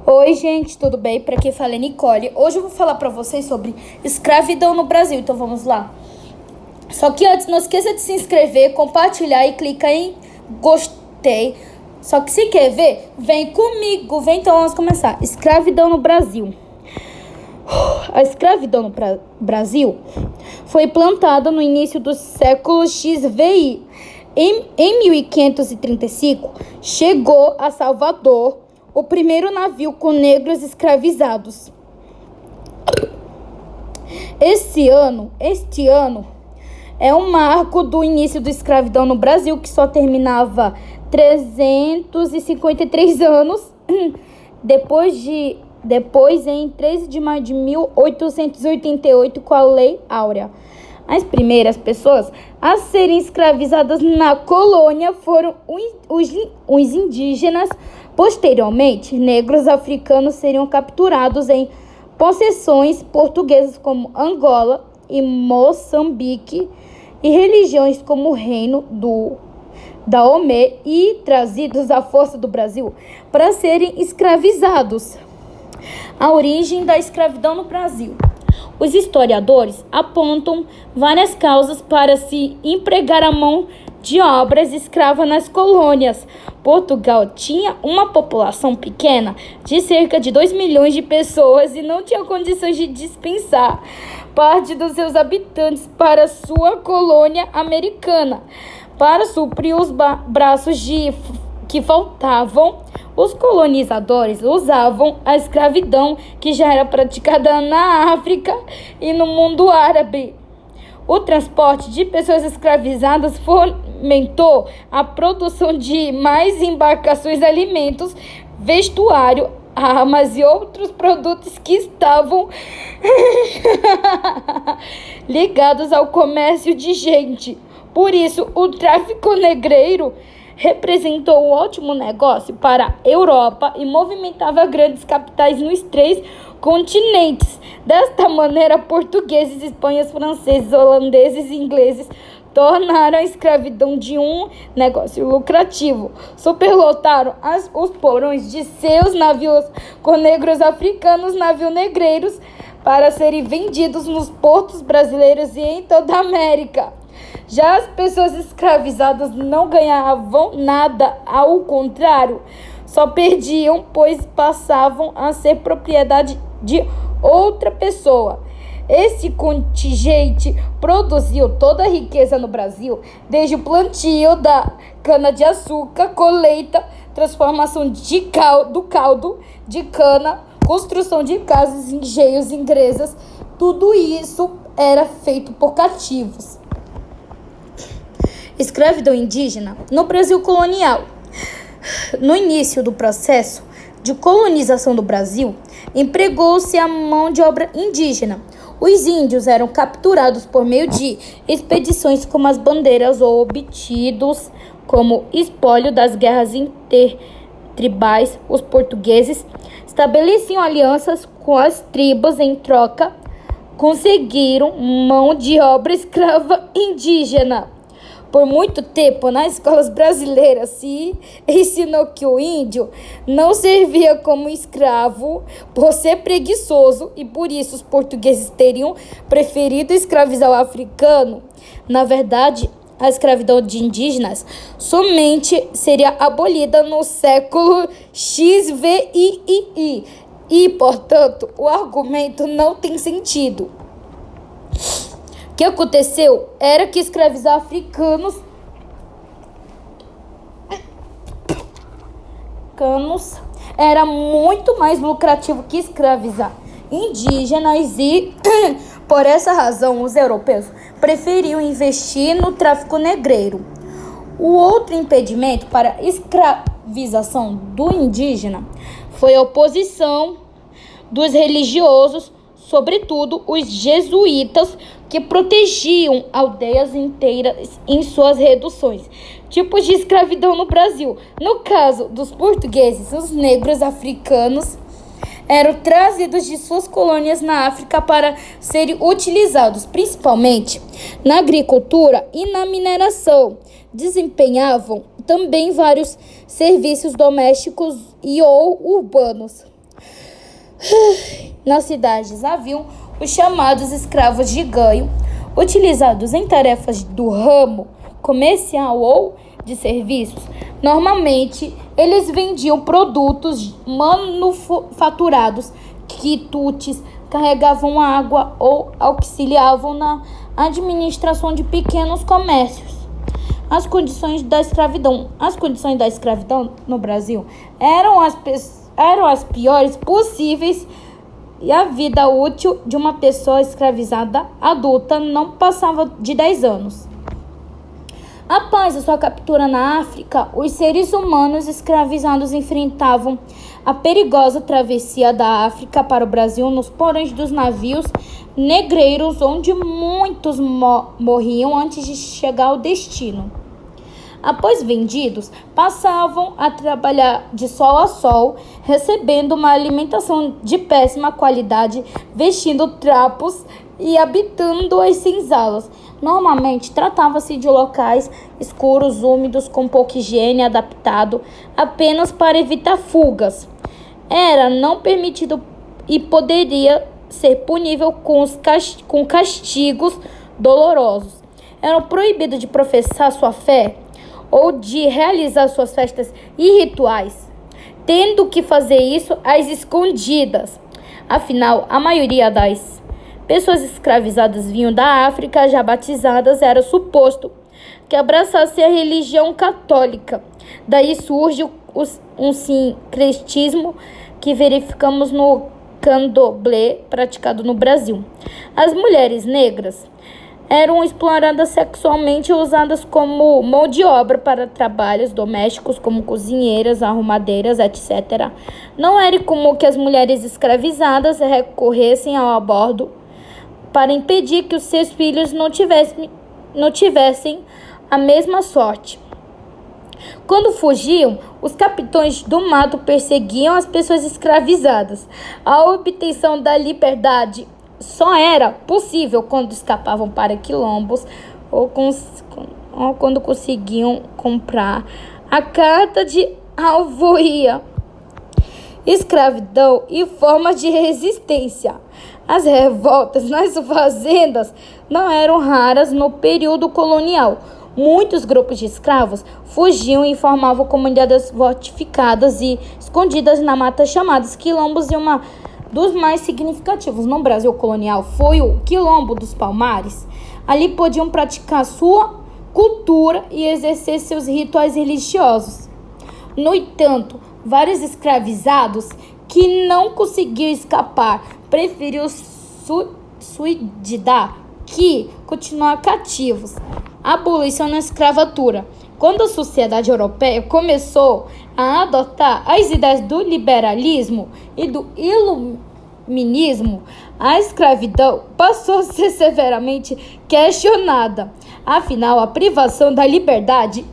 Oi, gente, tudo bem? Para quem fala é Nicole. Hoje eu vou falar para vocês sobre escravidão no Brasil, então vamos lá. Só que antes, não esqueça de se inscrever, compartilhar e clicar em gostei. Só que se quer ver, vem comigo, vem, então vamos começar. Escravidão no Brasil. A escravidão no Brasil foi implantada no início do século XVI. Em 1535, chegou a Salvador o primeiro navio com negros escravizados. Este ano é um marco do início da escravidão no Brasil, que só terminava 353 anos depois, em 13 de maio de 1888, com a Lei Áurea. As primeiras pessoas a serem escravizadas na colônia foram os indígenas. Posteriormente, negros africanos seriam capturados em possessões portuguesas como Angola e Moçambique e religiões como o Reino do Daomé e trazidos à força do Brasil para serem escravizados. A origem da escravidão no Brasil. Os historiadores apontam várias causas para se empregar a mão de obra escrava nas colônias. Portugal tinha uma população pequena de cerca de 2 milhões de pessoas e não tinha condições de dispensar parte dos seus habitantes para sua colônia americana. Para suprir os braços que faltavam, os colonizadores usavam a escravidão que já era praticada na África e no mundo árabe. O transporte de pessoas escravizadas fomentou a produção de mais embarcações, alimentos, vestuário, armas e outros produtos que estavam ligados ao comércio de gente. Por isso, o tráfico negreiro representou um ótimo negócio para a Europa e movimentava grandes capitais nos 3 continentes. Desta maneira, portugueses, espanhóis, franceses, holandeses e ingleses tornaram a escravidão de um negócio lucrativo. Superlotaram os porões de seus navios com negros africanos, navios negreiros, para serem vendidos nos portos brasileiros e em toda a América. Já as pessoas escravizadas não ganhavam nada, ao contrário, só perdiam, pois passavam a ser propriedade de outra pessoa. Esse contingente produziu toda a riqueza no Brasil, desde o plantio da cana-de-açúcar, colheita, transformação do caldo de cana, construção de casas, engenhos, igrejas. Tudo isso era feito por cativos. Escravidão indígena no Brasil colonial. No início do processo de colonização do Brasil, empregou-se a mão de obra indígena. Os índios eram capturados por meio de expedições como as bandeiras ou obtidos como espólio das guerras intertribais. Os portugueses estabeleciam alianças com as tribos em troca, conseguiram mão de obra escrava indígena. Por muito tempo, nas escolas brasileiras se ensinou que o índio não servia como escravo por ser preguiçoso e por isso os portugueses teriam preferido escravizar o africano. Na verdade, a escravidão de indígenas somente seria abolida no século XVI e, portanto, o argumento não tem sentido. O que aconteceu era que escravizar africanos era muito mais lucrativo que escravizar indígenas e, por essa razão, os europeus preferiam investir no tráfico negreiro. O outro impedimento para a escravização do indígena foi a oposição dos religiosos, sobretudo os jesuítas, que protegiam aldeias inteiras em suas reduções. Tipos de escravidão no Brasil. No caso dos portugueses, os negros africanos eram trazidos de suas colônias na África para serem utilizados principalmente na agricultura e na mineração. Desempenhavam também vários serviços domésticos e ou urbanos. Nas cidades haviam os chamados escravos de ganho, utilizados em tarefas do ramo comercial ou de serviços. Normalmente, eles vendiam produtos manufaturados, quitutes, carregavam água ou auxiliavam na administração de pequenos comércios. As condições da escravidão no Brasil eram as piores possíveis e a vida útil de uma pessoa escravizada adulta não passava de 10 anos. Após a sua captura na África, os seres humanos escravizados enfrentavam a perigosa travessia da África para o Brasil nos porões dos navios negreiros, onde muitos morriam antes de chegar ao destino. Após vendidos, passavam a trabalhar de sol a sol, recebendo uma alimentação de péssima qualidade, vestindo trapos e habitando as senzalas. Normalmente, tratava-se de locais escuros, úmidos, com pouca higiene, adaptado apenas para evitar fugas. Era não permitido e poderia ser punível com castigos dolorosos. Eram proibidos de professar sua fé ou de realizar suas festas e rituais, tendo que fazer isso às escondidas. Afinal, a maioria das pessoas escravizadas vinham da África já batizadas, era suposto que abraçassem a religião católica. Daí surge um sincretismo que verificamos no candomblé praticado no Brasil. As mulheres negras eram exploradas sexualmente e usadas como mão de obra para trabalhos domésticos como cozinheiras, arrumadeiras, etc. Não era comum que as mulheres escravizadas recorressem ao aborto para impedir que os seus filhos não tivessem a mesma sorte. Quando fugiam, os capitães do mato perseguiam as pessoas escravizadas. A obtenção da liberdade só era possível quando escapavam para quilombos ou quando conseguiam comprar a carta de alforria. Escravidão e formas de resistência. As revoltas nas fazendas não eram raras no período colonial. Muitos grupos de escravos fugiam e formavam comunidades fortificadas e escondidas na mata chamadas quilombos, e uma dos mais significativos no Brasil colonial foi o Quilombo dos Palmares. Ali podiam praticar sua cultura e exercer seus rituais religiosos. No entanto, vários escravizados que não conseguiam escapar preferiam suicidar que continuar cativos. A abolição da escravatura. Quando a sociedade europeia começou a adotar as ideias do liberalismo e do iluminismo, a escravidão passou a ser severamente questionada. Afinal, a privação da liberdade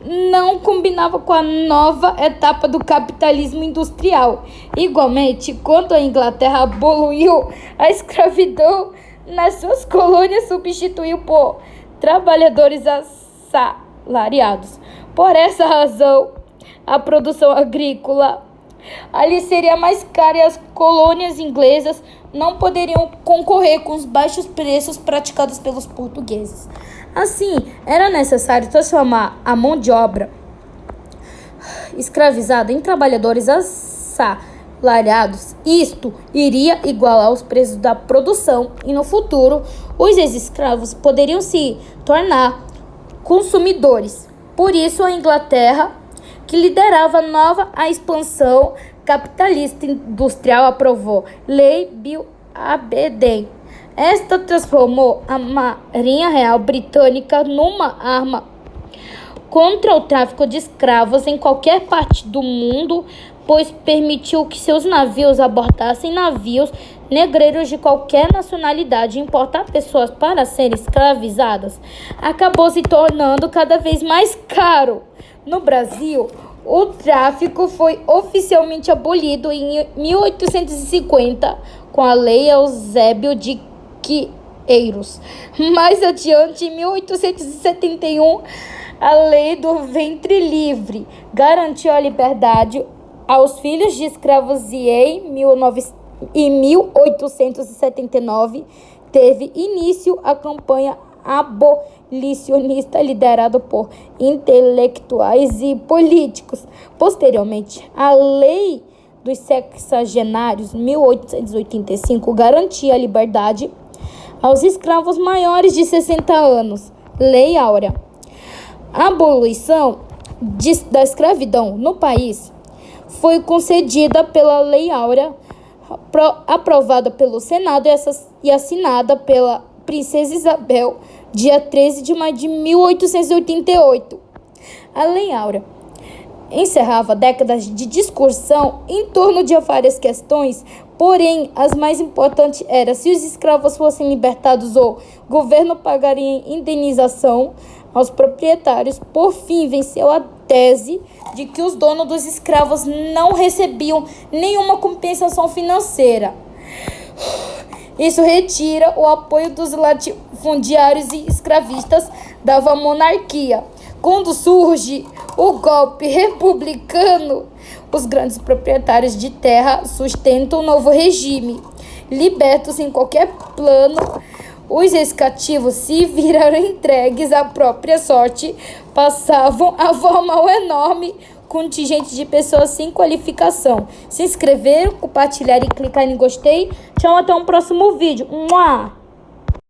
não combinava com a nova etapa do capitalismo industrial. Igualmente, quando a Inglaterra aboliu a escravidão nas suas colônias, substituiu por trabalhadores assalariados. Por essa razão, a produção agrícola ali seria mais cara e as colônias inglesas não poderiam concorrer com os baixos preços praticados pelos portugueses. Assim, era necessário transformar a mão de obra escravizada em trabalhadores assalariados. Isto iria igualar os preços da produção e, no futuro, os ex-escravos poderiam se tornar consumidores. Por isso, a Inglaterra, que liderava a expansão capitalista industrial, aprovou Lei Bill Aberdeen. Esta transformou a Marinha Real Britânica numa arma contra o tráfico de escravos em qualquer parte do mundo, pois permitiu que seus navios abordassem navios negreiros de qualquer nacionalidade. Importar pessoas para serem escravizadas acabou se tornando cada vez mais caro. No Brasil, o tráfico foi oficialmente abolido em 1850 com a Lei Eusébio de Queiroz. Mais adiante, em 1871, a Lei do Ventre Livre garantiu a liberdade aos filhos de escravos e em 1879 teve início a campanha abolicionista liderada por intelectuais e políticos. Posteriormente, a Lei dos Sexagenários, 1885, garantia a liberdade aos escravos maiores de 60 anos. Lei Áurea. A abolição da escravidão no país foi concedida pela Lei Áurea, aprovada pelo Senado e assinada pela Princesa Isabel, dia 13 de maio de 1888. A Lei Áurea encerrava décadas de discussão em torno de várias questões, porém, as mais importantes eram se os escravos fossem libertados ou o governo pagaria indenização aos proprietários. Por fim, venceu a tese de que os donos dos escravos não recebiam nenhuma compensação financeira. Isso retira o apoio dos latifundiários e escravistas da monarquia. Quando surge o golpe republicano, os grandes proprietários de terra sustentam o novo regime. Libertos sem qualquer plano, os ex-cativos se viraram entregues à própria sorte, passavam a formar um enorme contingente de pessoas sem qualificação. Se inscrever, compartilhar e clicar em gostei. Tchau, até um próximo vídeo. Mua!